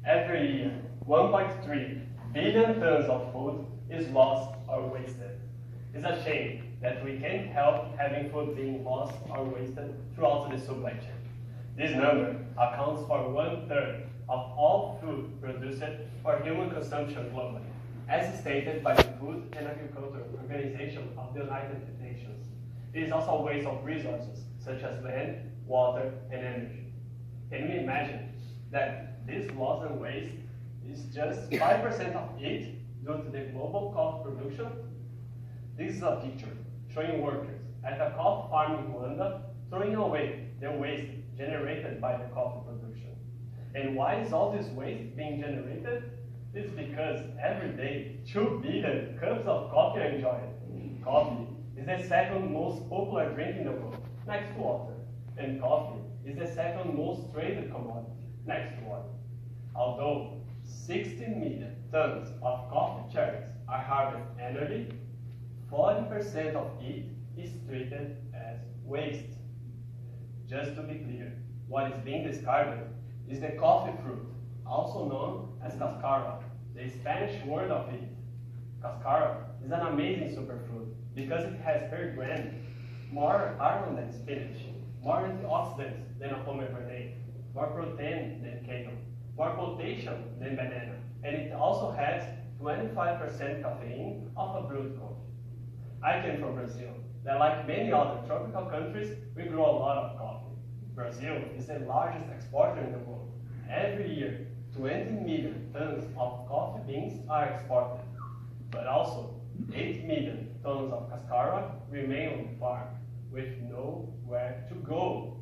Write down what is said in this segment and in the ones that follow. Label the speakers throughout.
Speaker 1: Every year, 1.3 billion tons of food is lost or wasted. It's a shame that we can't help having food being lost or wasted throughout the supply chain. This number accounts for 1/3 of all food produced for human consumption globally, as stated by the Food and Agriculture Organization of the United Nations. It is also a waste of resources, such as land, water, and energy. Can we imagine that this loss and waste is just 5% of it due to the global coffee production? This is a picture showing workers at a coffee farm in Rwanda throwing away the waste generated by the coffee production. And why is all this waste being generated? It's because every day 2 billion cups of coffee are enjoyed. Coffee is the second most popular drink in the world, next to water. And coffee is the second most traded commodity, next to water. Although 60 million tons of coffee cherries are harvested annually, 40% of it is treated as waste. Just to be clear, what is being discarded is the coffee fruit, also known as cascara, the Spanish word of it. Cascara is an amazing superfood because it has per gram more iron than spinach, more antioxidants than a pomegranate, more protein than kale, more potassium than banana, and it also has 25% caffeine of a brewed coffee. I came from Brazil, that like many other tropical countries, we grow a lot of coffee. Brazil is the largest exporter in the world. Every year, 20 million tons of coffee beans are exported, but also 8 million tons of cascara remain on the farm with nowhere to go.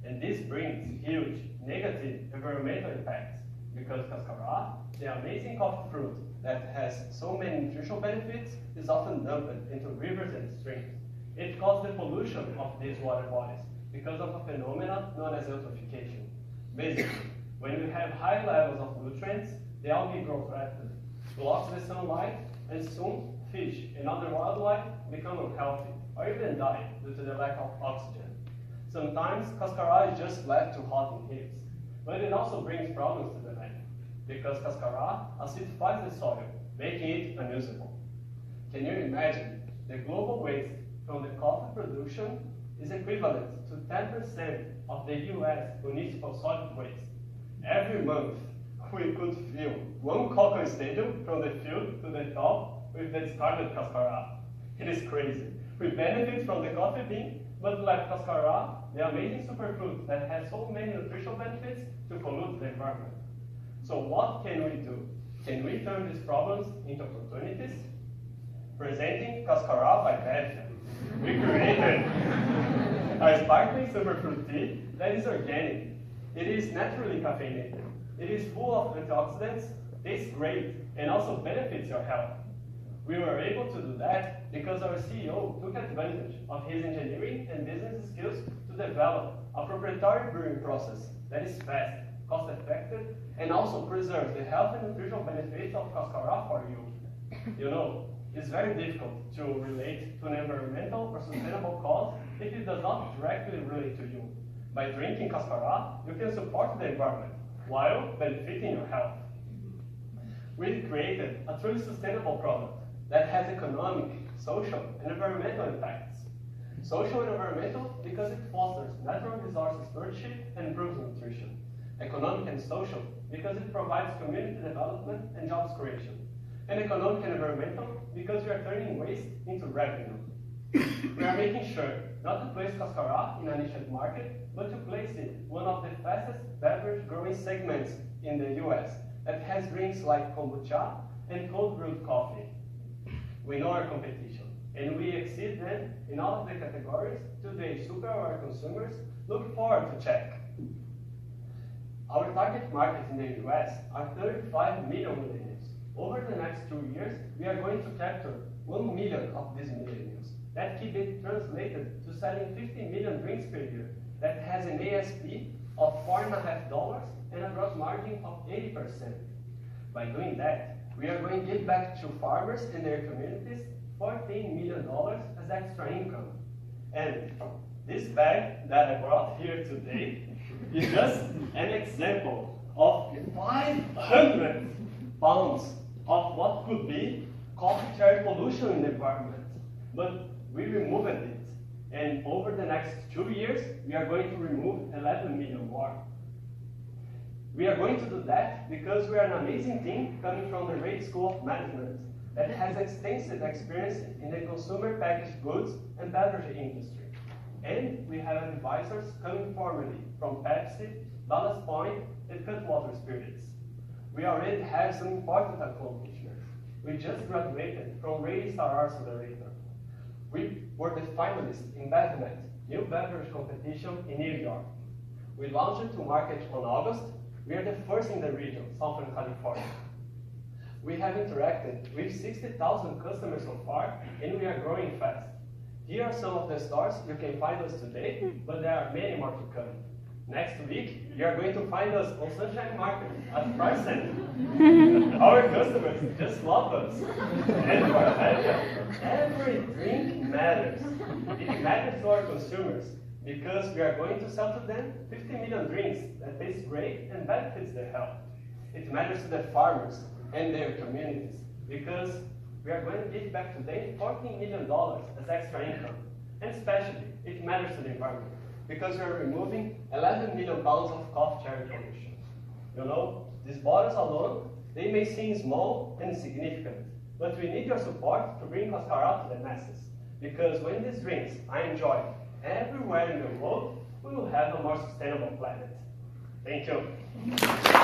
Speaker 1: And this brings huge negative environmental impacts because cascara, the amazing coffee fruit that has so many nutritional benefits, is often dumped into rivers and streams. It causes the pollution of these water bodies because of a phenomenon known as eutrophication. Basically, when we have high levels of nutrients, the algae grow rapidly, blocks the sunlight, and soon fish and other wildlife become unhealthy or even die due to the lack of oxygen. Sometimes cascara is just left to rot in heaps, but it also brings problems to the land because cascara acidifies the soil, making it unusable. Can you imagine the global waste from the coffee production is equivalent to 10% of the US municipal solid waste. Every month, we could fill one cocoa stadium from the field to the top with the discarded cascara. It is crazy. We benefit from the coffee bean, but like cascara, the amazing superfood that has so many nutritional benefits, to pollute the environment. So what can we do? Can we turn these problems into opportunities? Presenting cascara by Bevea. We created a sparkling superfruit tea that is organic. It is naturally caffeinated. It is full of antioxidants, tastes great, and also benefits your health. We were able to do that because our CEO took advantage of his engineering and business skills to develop a proprietary brewing process that is fast, cost-effective, and also preserves the health and nutritional benefits of cascara for you. You know, it's very difficult to relate to an environmental or sustainable cause if it does not directly relate to you. By drinking cascara, you can support the environment while benefiting your health. We created a truly sustainable product that has economic, social, and environmental impacts. Social and environmental because it fosters natural resources stewardship and improves nutrition. Economic and social because it provides community development and jobs creation. And economic and environmental because we are turning waste into revenue. We are making sure not to place cascara in a niche market, but to place it one of the fastest beverage growing segments in the US that has drinks like kombucha and cold brewed coffee. We know our competition, and we exceed them in all of the categories today super aware consumers look forward to check. Our target market in the US are 35 million millennials. Over the next 2 years, we are going to capture 1 million of these millennials. That can be translated to selling 50 million drinks per year that has an ASP of $4.50 and a gross margin of 80%. By doing that, we are going to give back to farmers and their communities $14 million as extra income. And This bag that I brought here today is just an example of 500 pounds of what could be coffee cherry pollution in the environment. But we removed it, and over the next 2 years, we are going to remove 11 million more. We are going to do that because we are an amazing team coming from the Reed School of Management that has extensive experience in the consumer packaged goods and beverage industry. And we have advisors coming formerly from Pepsi, Ballast Point, and Cutwater Spirits. We already have some important accomplishments. We just graduated from Reed Star Accelerator. We were the finalists in Bevea, new beverage competition in New York. We launched it to market on August. We are the first in the region, Southern California. We have interacted with 60,000 customers so far, and we are growing fast. Here are some of the stores you can find us today, but there are many more to come. Next week, you are going to find us on Sunshine Market at Price Center. Our customers just love us. And for Bevea, every drink matters. It matters to our consumers because we are going to sell to them 50 million drinks that taste great and benefits their health. It matters to the farmers and their communities because we are going to give back to them $14 million as extra income. And especially, it matters to the environment because we are removing 11 million pounds of coffee cherry pollution. You know, these bottles alone, they may seem small and insignificant, but we need your support to bring Coscar out to the masses. Because when these drinks are enjoyed everywhere in the world, we will have a more sustainable planet. Thank you.